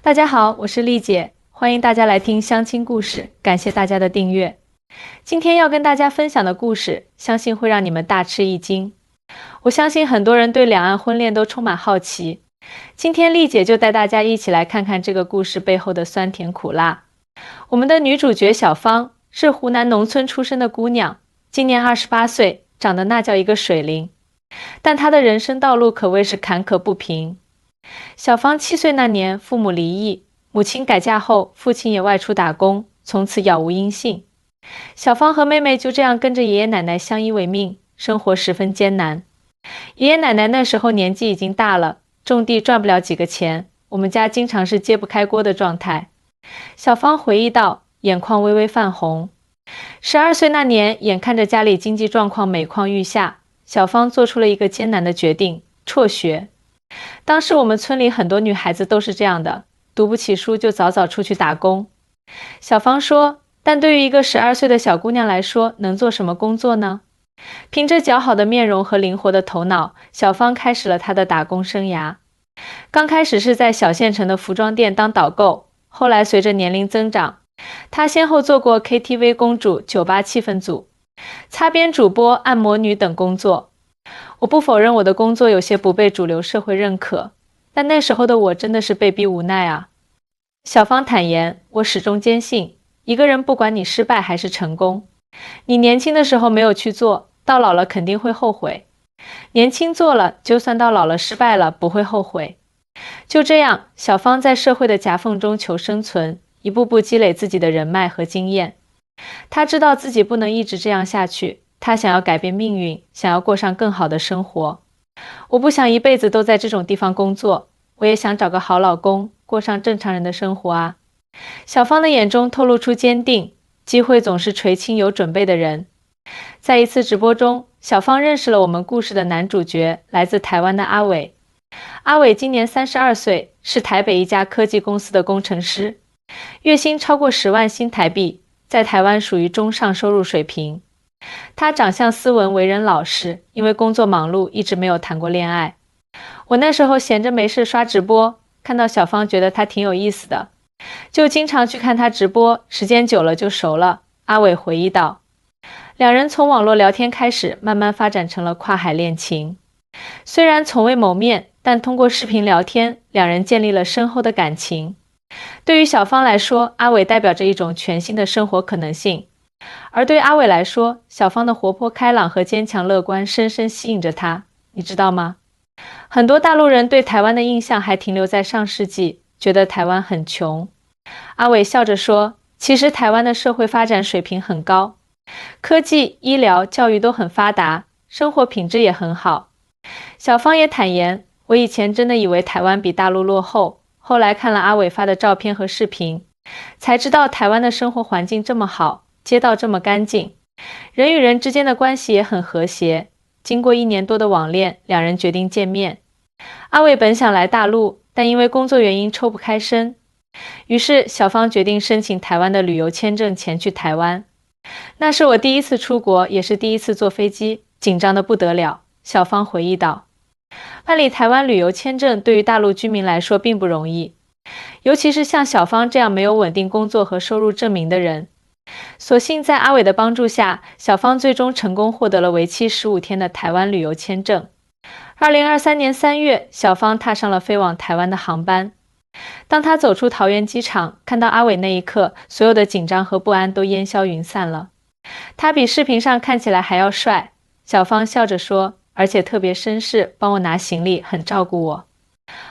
大家好，我是丽姐，欢迎大家来听相亲故事，感谢大家的订阅。今天要跟大家分享的故事，相信会让你们大吃一惊。我相信很多人对两岸婚恋都充满好奇，今天丽姐就带大家一起来看看这个故事背后的酸甜苦辣。我们的女主角小芳是湖南农村出身的姑娘，今年28岁，长得那叫一个水灵，但她的人生道路可谓是坎坷不平。小芳7岁那年，父母离异，母亲改嫁后，父亲也外出打工，从此杳无音信。小芳和妹妹就这样跟着爷爷奶奶相依为命，生活十分艰难。爷爷奶奶那时候年纪已经大了，种地赚不了几个钱，我们家经常是揭不开锅的状态。小芳回忆道，眼眶微微泛红。12岁那年，眼看着家里经济状况每况愈下，小芳做出了一个艰难的决定，辍学。当时我们村里很多女孩子都是这样的，读不起书就早早出去打工。小芳说，但对于一个12岁的小姑娘来说，能做什么工作呢？凭着姣好的面容和灵活的头脑，小芳开始了她的打工生涯。刚开始是在小县城的服装店当导购，后来随着年龄增长，她先后做过 KTV 公主、酒吧气氛组、擦边主播、按摩女等工作。我不否认我的工作有些不被主流社会认可，但那时候的我真的是被逼无奈啊。小芳坦言，我始终坚信，一个人不管你失败还是成功，你年轻的时候没有去做，到老了肯定会后悔。年轻做了，就算到老了失败了，不会后悔。就这样，小芳在社会的夹缝中求生存，一步步积累自己的人脉和经验。她知道自己不能一直这样下去，她想要改变命运，想要过上更好的生活。我不想一辈子都在这种地方工作，我也想找个好老公，过上正常人的生活啊。小芳的眼中透露出坚定，机会总是垂青有准备的人。在一次直播中，小芳认识了我们故事的男主角，来自台湾的阿伟。阿伟今年32岁，是台北一家科技公司的工程师，月薪超过10万新台币，在台湾属于中上收入水平。他长相斯文，为人老实，因为工作忙碌，一直没有谈过恋爱。我那时候闲着没事刷直播，看到小芳觉得他挺有意思的，就经常去看他直播，时间久了就熟了。阿伟回忆道，两人从网络聊天开始，慢慢发展成了跨海恋情。虽然从未谋面，但通过视频聊天，两人建立了深厚的感情。对于小芳来说，阿伟代表着一种全新的生活可能性。而对阿伟来说，小芳的活泼开朗和坚强乐观深深吸引着他，你知道吗？很多大陆人对台湾的印象还停留在上世纪，觉得台湾很穷。阿伟笑着说，其实台湾的社会发展水平很高，科技、医疗、教育都很发达，生活品质也很好。小芳也坦言，我以前真的以为台湾比大陆落后，后来看了阿伟发的照片和视频，才知道台湾的生活环境这么好，街道这么干净，人与人之间的关系也很和谐。经过1年多的网恋，两人决定见面。阿伟本想来大陆，但因为工作原因抽不开身，于是小芳决定申请台湾的旅游签证前去台湾。那是我第一次出国，也是第一次坐飞机，紧张得不得了。小芳回忆道，办理台湾旅游签证对于大陆居民来说并不容易，尤其是像小芳这样没有稳定工作和收入证明的人。所幸在阿伟的帮助下，小芳最终成功获得了为期15天的台湾旅游签证。2023年3月，小芳踏上了飞往台湾的航班。当她走出桃园机场，看到阿伟那一刻，所有的紧张和不安都烟消云散了。他比视频上看起来还要帅，小芳笑着说，而且特别绅士，帮我拿行李，很照顾我。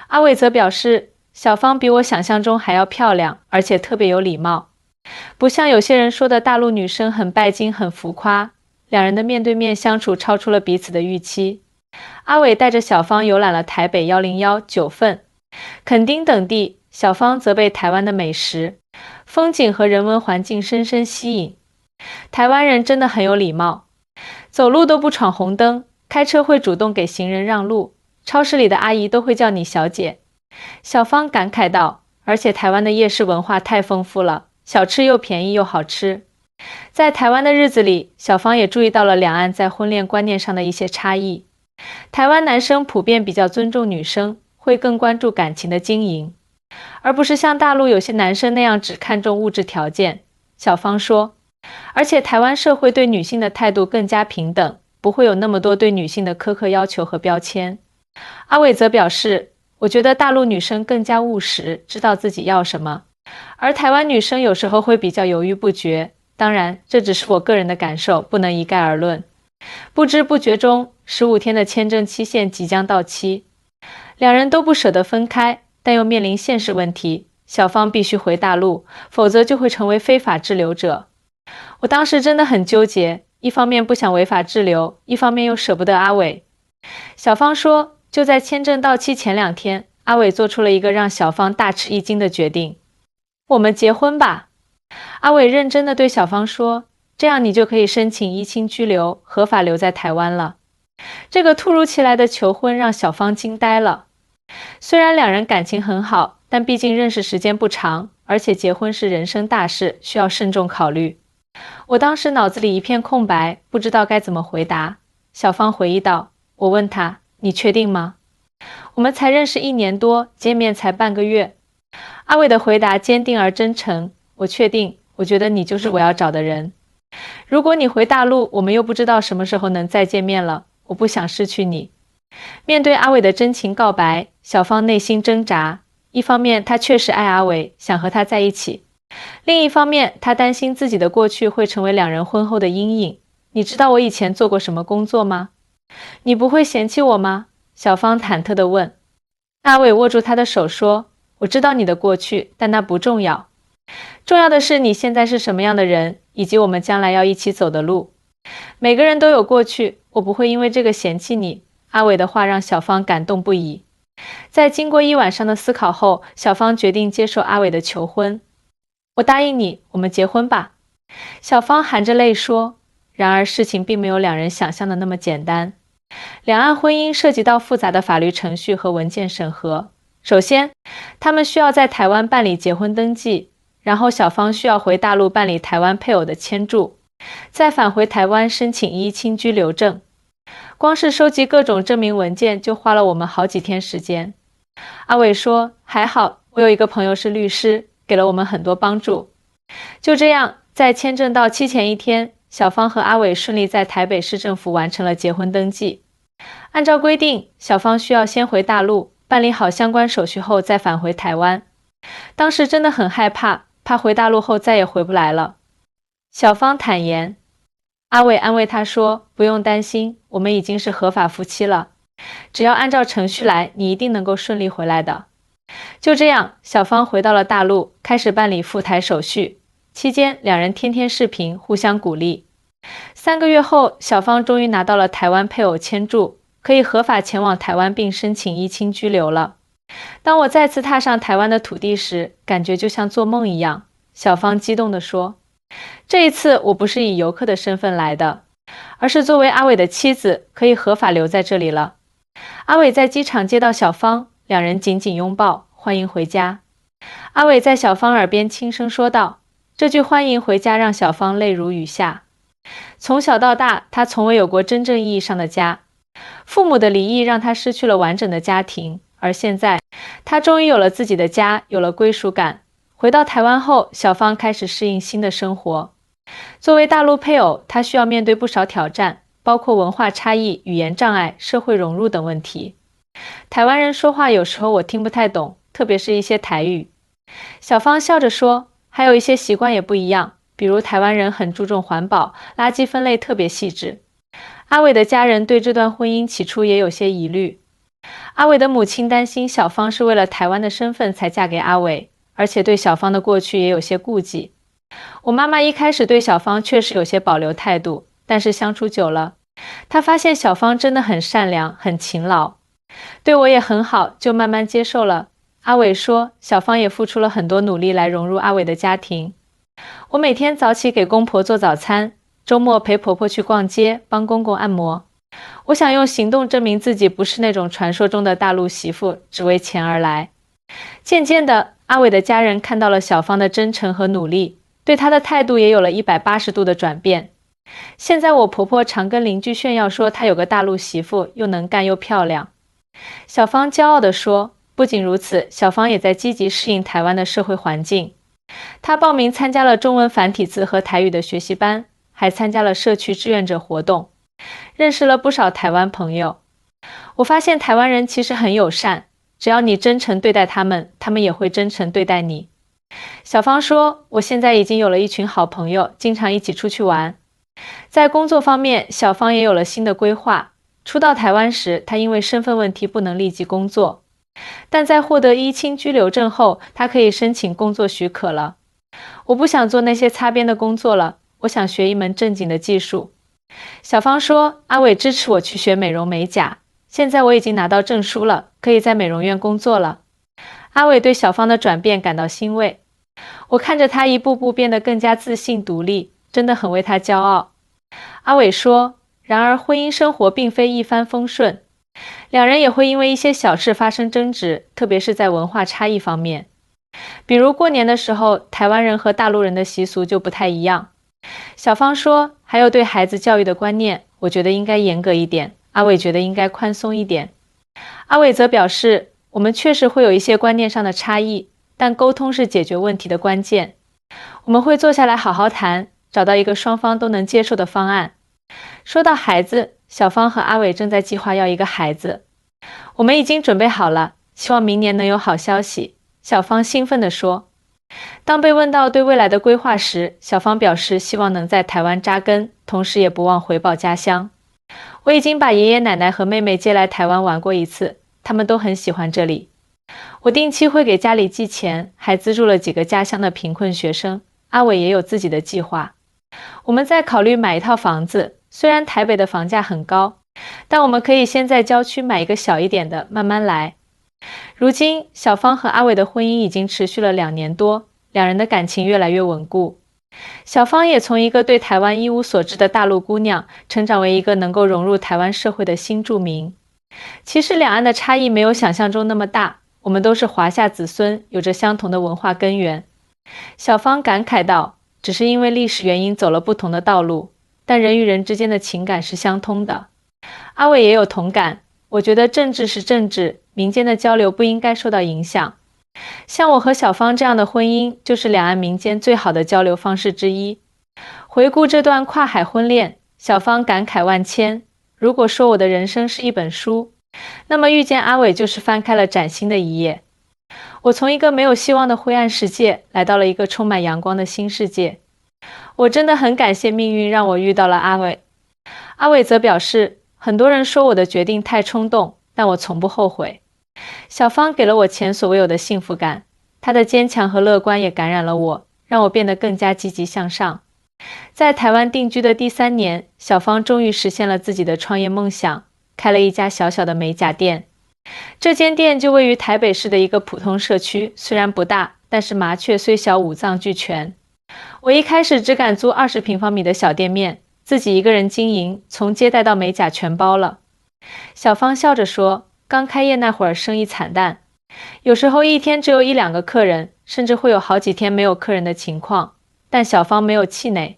阿伟则表示，小芳比我想象中还要漂亮，而且特别有礼貌。不像有些人说的大陆女生很拜金很浮夸，两人的面对面相处超出了彼此的预期。阿伟带着小芳游览了台北101、九份、垦丁等地，小芳则被台湾的美食、风景和人文环境深深吸引。台湾人真的很有礼貌，走路都不闯红灯，开车会主动给行人让路，超市里的阿姨都会叫你小姐。小芳感慨道，而且台湾的夜市文化太丰富了，小吃又便宜又好吃。在台湾的日子里，小芳也注意到了两岸在婚恋观念上的一些差异。台湾男生普遍比较尊重女生，会更关注感情的经营。而不是像大陆有些男生那样只看重物质条件。小芳说，而且台湾社会对女性的态度更加平等，不会有那么多对女性的苛刻要求和标签。阿伟则表示，我觉得大陆女生更加务实，知道自己要什么，而台湾女生有时候会比较犹豫不决。当然，这只是我个人的感受，不能一概而论。不知不觉中，15天的签证期限即将到期，两人都不舍得分开，但又面临现实问题，小芳必须回大陆，否则就会成为非法滞留者。我当时真的很纠结，一方面不想违法滞留，一方面又舍不得阿伟。小芳说，就在签证到期前2天，阿伟做出了一个让小芳大吃一惊的决定：我们结婚吧。阿伟认真地对小芳说，这样你就可以申请依亲居留，合法留在台湾了。这个突如其来的求婚让小芳惊呆了。虽然两人感情很好，但毕竟认识时间不长，而且结婚是人生大事，需要慎重考虑。我当时脑子里一片空白，不知道该怎么回答。小芳回忆道，我问她，你确定吗？我们才认识1年多，见面才半个月。阿伟的回答坚定而真诚，我确定，我觉得你就是我要找的人。如果你回大陆，我们又不知道什么时候能再见面了，我不想失去你。面对阿伟的真情告白，小芳内心挣扎，一方面她确实爱阿伟，想和他在一起，另一方面她担心自己的过去会成为两人婚后的阴影。你知道我以前做过什么工作吗？你不会嫌弃我吗？小芳忐忑地问。阿伟握住她的手说，我知道你的过去，但那不重要。重要的是你现在是什么样的人，以及我们将来要一起走的路。每个人都有过去，我不会因为这个嫌弃你。阿伟的话让小芳感动不已。在经过1晚上的思考后，小芳决定接受阿伟的求婚。我答应你，我们结婚吧。小芳含着泪说。然而事情并没有两人想象的那么简单。两岸婚姻涉及到复杂的法律程序和文件审核。首先，他们需要在台湾办理结婚登记，然后小芳需要回大陆办理台湾配偶的签注，再返回台湾申请依亲居留证。光是收集各种证明文件就花了我们好几天时间。阿伟说，还好我有一个朋友是律师，给了我们很多帮助。就这样，在签证到期前1天，小芳和阿伟顺利在台北市政府完成了结婚登记。按照规定，小芳需要先回大陆办理好相关手续后再返回台湾。当时真的很害怕，怕回大陆后再也回不来了。小芳坦言。阿伟安慰她说，不用担心，我们已经是合法夫妻了，只要按照程序来，你一定能够顺利回来的。就这样，小芳回到了大陆，开始办理赴台手续。期间，两人天天视频，互相鼓励。3个月后，小芳终于拿到了台湾配偶签注，可以合法前往台湾并申请依亲居留了。当我再次踏上台湾的土地时，感觉就像做梦一样。小芳激动地说，这一次我不是以游客的身份来的，而是作为阿伟的妻子，可以合法留在这里了。阿伟在机场接到小芳，两人紧紧拥抱，欢迎回家。阿伟在小芳耳边轻声说道，这句欢迎回家让小芳泪如雨下。从小到大，她从未有过真正意义上的家。父母的离异让她失去了完整的家庭，而现在，她终于有了自己的家，有了归属感。回到台湾后，小芳开始适应新的生活。作为大陆配偶，她需要面对不少挑战，包括文化差异、语言障碍、社会融入等问题。台湾人说话有时候我听不太懂，特别是一些台语。小芳笑着说，还有一些习惯也不一样，比如台湾人很注重环保，垃圾分类特别细致。阿伟的家人对这段婚姻起初也有些疑虑。阿伟的母亲担心小芳是为了台湾的身份才嫁给阿伟，而且对小芳的过去也有些顾忌。我妈妈一开始对小芳确实有些保留态度，但是相处久了，她发现小芳真的很善良，很勤劳，对我也很好，就慢慢接受了。阿伟说，小芳也付出了很多努力来融入阿伟的家庭。我每天早起给公婆做早餐，周末陪婆婆去逛街，帮公公按摩。我想用行动证明自己不是那种传说中的大陆媳妇，只为钱而来。渐渐的，阿伟的家人看到了小芳的真诚和努力，对她的态度也有了180度的转变。现在我婆婆常跟邻居炫耀说她有个大陆媳妇，又能干又漂亮。小芳骄傲地说，不仅如此，小芳也在积极适应台湾的社会环境。她报名参加了中文繁体字和台语的学习班，还参加了社区志愿者活动，认识了不少台湾朋友。我发现台湾人其实很友善，只要你真诚对待他们，他们也会真诚对待你。小芳说，我现在已经有了一群好朋友，经常一起出去玩。在工作方面，小芳也有了新的规划。初到台湾时，她因为身份问题不能立即工作，但在获得依亲居留证后，她可以申请工作许可了。我不想做那些擦边的工作了，我想学一门正经的技术。小芳说，阿伟支持我去学美容美甲，现在我已经拿到证书了，可以在美容院工作了。阿伟对小芳的转变感到欣慰，我看着她一步步变得更加自信独立，真的很为她骄傲。阿伟说，然而婚姻生活并非一帆风顺，两人也会因为一些小事发生争执，特别是在文化差异方面。比如过年的时候，台湾人和大陆人的习俗就不太一样。小芳说，还有对孩子教育的观念，我觉得应该严格一点，阿伟觉得应该宽松一点。阿伟则表示，我们确实会有一些观念上的差异，但沟通是解决问题的关键。我们会坐下来好好谈，找到一个双方都能接受的方案。说到孩子，小芳和阿伟正在计划要一个孩子，我们已经准备好了，希望明年能有好消息。小芳兴奋地说。当被问到对未来的规划时，小芳表示希望能在台湾扎根，同时也不忘回报家乡。我已经把爷爷奶奶和妹妹接来台湾玩过一次，他们都很喜欢这里。我定期会给家里寄钱，还资助了几个家乡的贫困学生。阿伟也有自己的计划。我们在考虑买一套房子，虽然台北的房价很高，但我们可以先在郊区买一个小一点的，慢慢来。如今，小芳和阿伟的婚姻已经持续了2年多，两人的感情越来越稳固。小芳也从一个对台湾一无所知的大陆姑娘，成长为一个能够融入台湾社会的新住民。其实两岸的差异没有想象中那么大，我们都是华夏子孙，有着相同的文化根源。小芳感慨道，只是因为历史原因走了不同的道路，但人与人之间的情感是相通的。阿伟也有同感，我觉得政治是政治，民间的交流不应该受到影响。像我和小芳这样的婚姻，就是两岸民间最好的交流方式之一。回顾这段跨海婚恋，小芳感慨万千。如果说我的人生是一本书，那么遇见阿伟就是翻开了崭新的一页。我从一个没有希望的灰暗世界，来到了一个充满阳光的新世界。我真的很感谢命运让我遇到了阿伟。阿伟则表示，很多人说我的决定太冲动，但我从不后悔。小芳给了我前所未有的幸福感，她的坚强和乐观也感染了我，让我变得更加积极向上。在台湾定居的第3年，小芳终于实现了自己的创业梦想，开了一家小小的美甲店。这间店就位于台北市的一个普通社区，虽然不大，但是麻雀虽小五脏俱全。我一开始只敢租20平方米的小店面，自己一个人经营，从接待到美甲全包了。小芳笑着说，刚开业那会儿生意惨淡，有时候一天只有1-2个客人，甚至会有好几天没有客人的情况。但小芳没有气馁，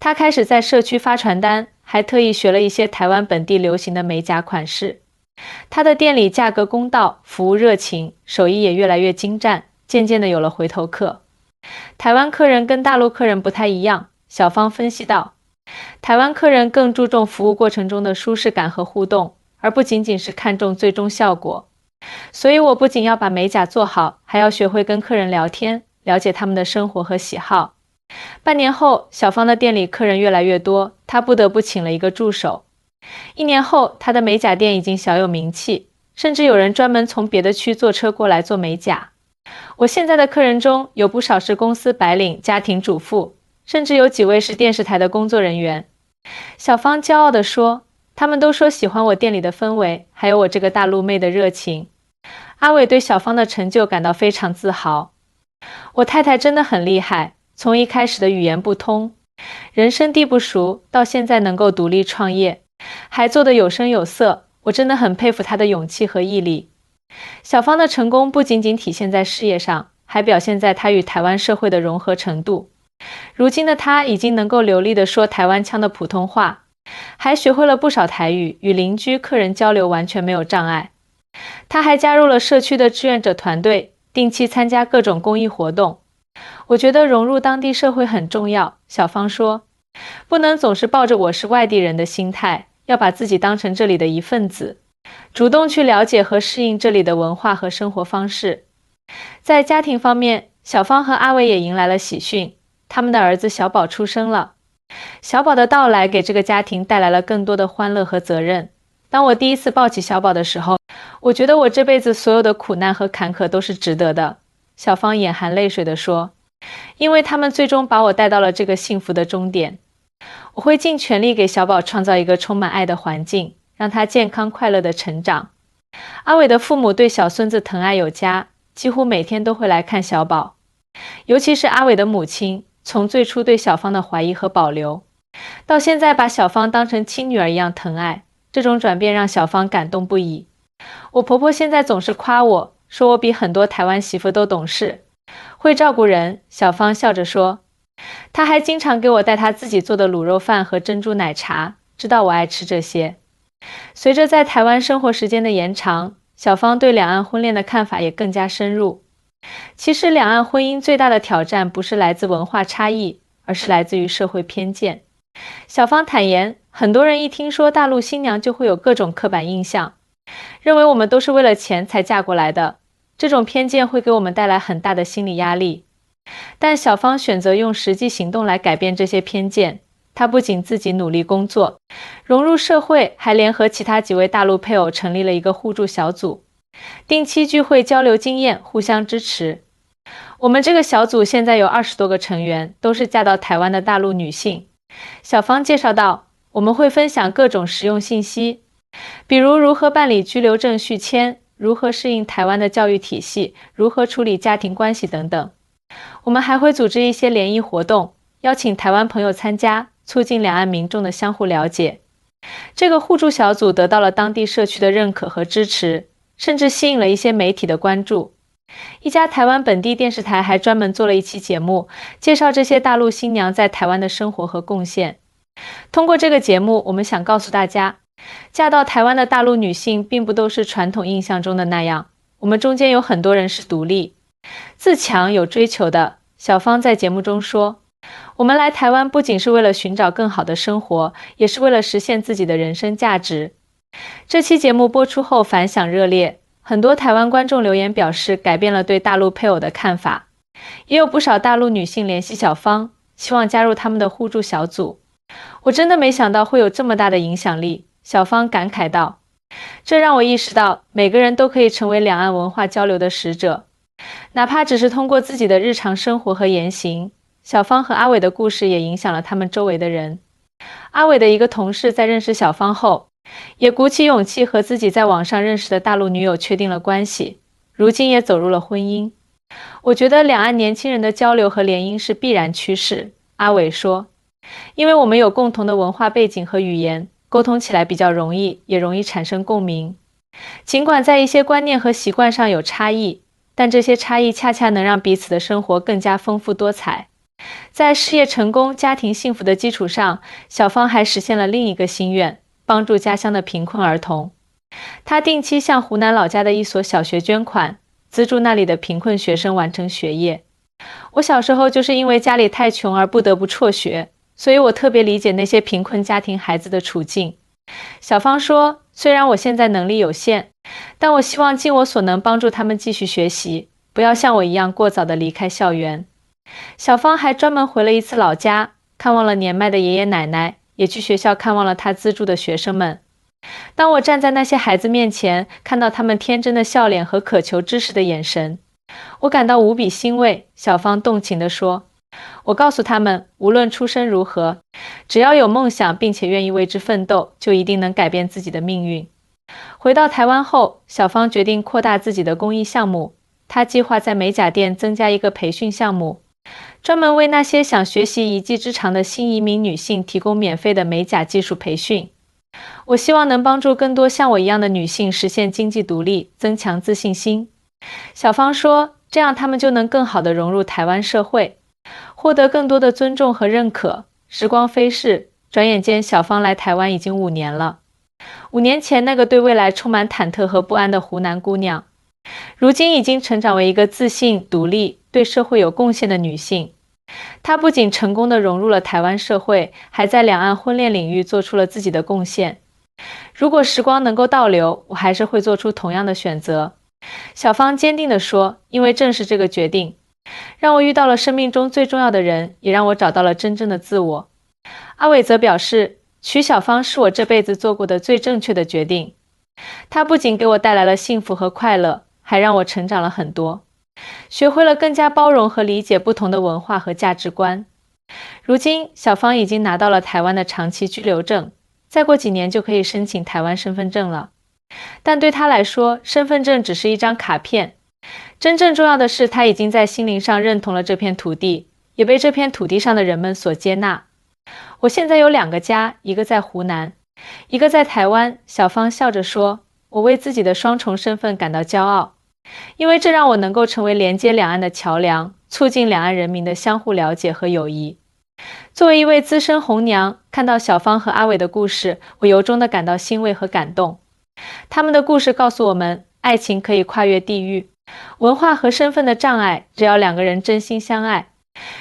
她开始在社区发传单，还特意学了一些台湾本地流行的美甲款式。她的店里价格公道，服务热情，手艺也越来越精湛，渐渐的有了回头客。台湾客人跟大陆客人不太一样，小芳分析道，台湾客人更注重服务过程中的舒适感和互动，而不仅仅是看重最终效果。所以我不仅要把美甲做好，还要学会跟客人聊天，了解他们的生活和喜好。半年后，小芳的店里客人越来越多，她不得不请了一个助手。1年后，她的美甲店已经小有名气，甚至有人专门从别的区坐车过来做美甲。我现在的客人中有不少是公司白领、家庭主妇，甚至有几位是电视台的工作人员。小芳骄傲地说，他们都说喜欢我店里的氛围，还有我这个大陆妹的热情。阿伟对小芳的成就感到非常自豪。我太太真的很厉害，从一开始的语言不通，人生地不熟，到现在能够独立创业，还做得有声有色，我真的很佩服她的勇气和毅力。小芳的成功不仅仅体现在事业上，还表现在她与台湾社会的融合程度。如今的她已经能够流利地说台湾腔的普通话，还学会了不少台语，与邻居客人交流完全没有障碍。他还加入了社区的志愿者团队，定期参加各种公益活动。我觉得融入当地社会很重要，小芳说，不能总是抱着我是外地人的心态，要把自己当成这里的一份子，主动去了解和适应这里的文化和生活方式。在家庭方面，小芳和阿伟也迎来了喜讯，他们的儿子小宝出生了。小宝的到来给这个家庭带来了更多的欢乐和责任。当我第一次抱起小宝的时候，我觉得我这辈子所有的苦难和坎坷都是值得的。小芳眼含泪水地说，因为他们最终把我带到了这个幸福的终点。我会尽全力给小宝创造一个充满爱的环境，让他健康快乐地成长。阿伟的父母对小孙子疼爱有加，几乎每天都会来看小宝。尤其是阿伟的母亲，从最初对小芳的怀疑和保留，到现在把小芳当成亲女儿一样疼爱，这种转变让小芳感动不已。我婆婆现在总是夸我，说我比很多台湾媳妇都懂事，会照顾人。小芳笑着说，她还经常给我带她自己做的卤肉饭和珍珠奶茶，知道我爱吃这些。随着在台湾生活时间的延长，小芳对两岸婚恋的看法也更加深入。其实两岸婚姻最大的挑战不是来自文化差异，而是来自于社会偏见。小芳坦言，很多人一听说大陆新娘就会有各种刻板印象，认为我们都是为了钱才嫁过来的，这种偏见会给我们带来很大的心理压力。但小芳选择用实际行动来改变这些偏见，她不仅自己努力工作，融入社会，还联合其他几位大陆配偶成立了一个互助小组，定期聚会交流经验，互相支持。我们这个小组现在有20多个成员，都是嫁到台湾的大陆女性。小芳介绍到，我们会分享各种实用信息，比如如何办理居留证续签，如何适应台湾的教育体系，如何处理家庭关系等等。我们还会组织一些联谊活动，邀请台湾朋友参加，促进两岸民众的相互了解。这个互助小组得到了当地社区的认可和支持，甚至吸引了一些媒体的关注。一家台湾本地电视台还专门做了一期节目，介绍这些大陆新娘在台湾的生活和贡献。通过这个节目，我们想告诉大家，嫁到台湾的大陆女性并不都是传统印象中的那样，我们中间有很多人是独立、自强、有追求的。小芳在节目中说，我们来台湾不仅是为了寻找更好的生活，也是为了实现自己的人生价值。这期节目播出后反响热烈，很多台湾观众留言表示改变了对大陆配偶的看法，也有不少大陆女性联系小芳，希望加入他们的互助小组。我真的没想到会有这么大的影响力，小芳感慨道，这让我意识到每个人都可以成为两岸文化交流的使者，哪怕只是通过自己的日常生活和言行。小芳和阿伟的故事也影响了他们周围的人。阿伟的一个同事在认识小芳后，也鼓起勇气和自己在网上认识的大陆女友确定了关系，如今也走入了婚姻。我觉得两岸年轻人的交流和联姻是必然趋势，阿伟说，因为我们有共同的文化背景和语言，沟通起来比较容易，也容易产生共鸣。尽管在一些观念和习惯上有差异，但这些差异恰恰能让彼此的生活更加丰富多彩。在事业成功、家庭幸福的基础上，小芳还实现了另一个心愿，帮助家乡的贫困儿童。她定期向湖南老家的一所小学捐款，资助那里的贫困学生完成学业。我小时候就是因为家里太穷而不得不辍学，所以我特别理解那些贫困家庭孩子的处境。小芳说，虽然我现在能力有限，但我希望尽我所能帮助他们继续学习，不要像我一样过早地离开校园。小芳还专门回了一次老家，看望了年迈的爷爷奶奶，也去学校看望了她资助的学生们。当我站在那些孩子面前，看到他们天真的笑脸和渴求知识的眼神，我感到无比欣慰。小芳动情地说，我告诉他们，无论出身如何，只要有梦想并且愿意为之奋斗，就一定能改变自己的命运。回到台湾后，小芳决定扩大自己的公益项目，她计划在美甲店增加一个培训项目，专门为那些想学习一技之长的新移民女性提供免费的美甲技术培训。我希望能帮助更多像我一样的女性实现经济独立，增强自信心。小芳说，这样她们就能更好地融入台湾社会，获得更多的尊重和认可。时光飞逝，转眼间小芳来台湾已经5年了。5年前那个对未来充满忐忑和不安的湖南姑娘，如今已经成长为一个自信、独立、对社会有贡献的女性。她不仅成功地融入了台湾社会，还在两岸婚恋领域做出了自己的贡献。如果时光能够倒流，我还是会做出同样的选择。小芳坚定地说，因为正是这个决定，让我遇到了生命中最重要的人，也让我找到了真正的自我。阿伟则表示，娶小芳是我这辈子做过的最正确的决定。她不仅给我带来了幸福和快乐，还让我成长了很多，学会了更加包容和理解不同的文化和价值观。如今，小芳已经拿到了台湾的长期居留证，再过几年就可以申请台湾身份证了。但对她来说，身份证只是一张卡片，真正重要的是，她已经在心灵上认同了这片土地，也被这片土地上的人们所接纳。我现在有2个家，一个在湖南，一个在台湾。小芳笑着说，我为自己的双重身份感到骄傲，因为这让我能够成为连接两岸的桥梁，促进两岸人民的相互了解和友谊。作为一位资深红娘，看到小芳和阿伟的故事，我由衷地感到欣慰和感动。他们的故事告诉我们，爱情可以跨越地域、文化和身份的障碍，只要2个人真心相爱，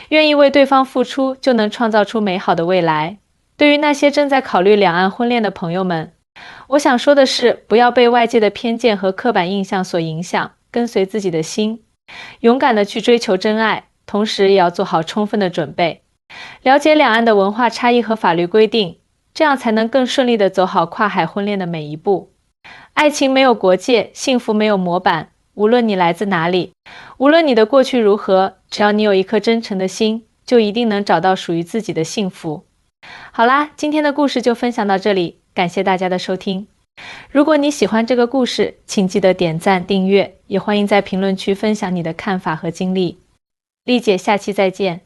愿意为对方付出，就能创造出美好的未来。对于那些正在考虑两岸婚恋的朋友们，我想说的是，不要被外界的偏见和刻板印象所影响，跟随自己的心，勇敢地去追求真爱，同时也要做好充分的准备，了解两岸的文化差异和法律规定，这样才能更顺利地走好跨海婚恋的每一步。爱情没有国界，幸福没有模板，无论你来自哪里，无论你的过去如何，只要你有一颗真诚的心，就一定能找到属于自己的幸福。好啦，今天的故事就分享到这里，感谢大家的收听。如果你喜欢这个故事，请记得点赞、订阅，也欢迎在评论区分享你的看法和经历。丽姐，下期再见。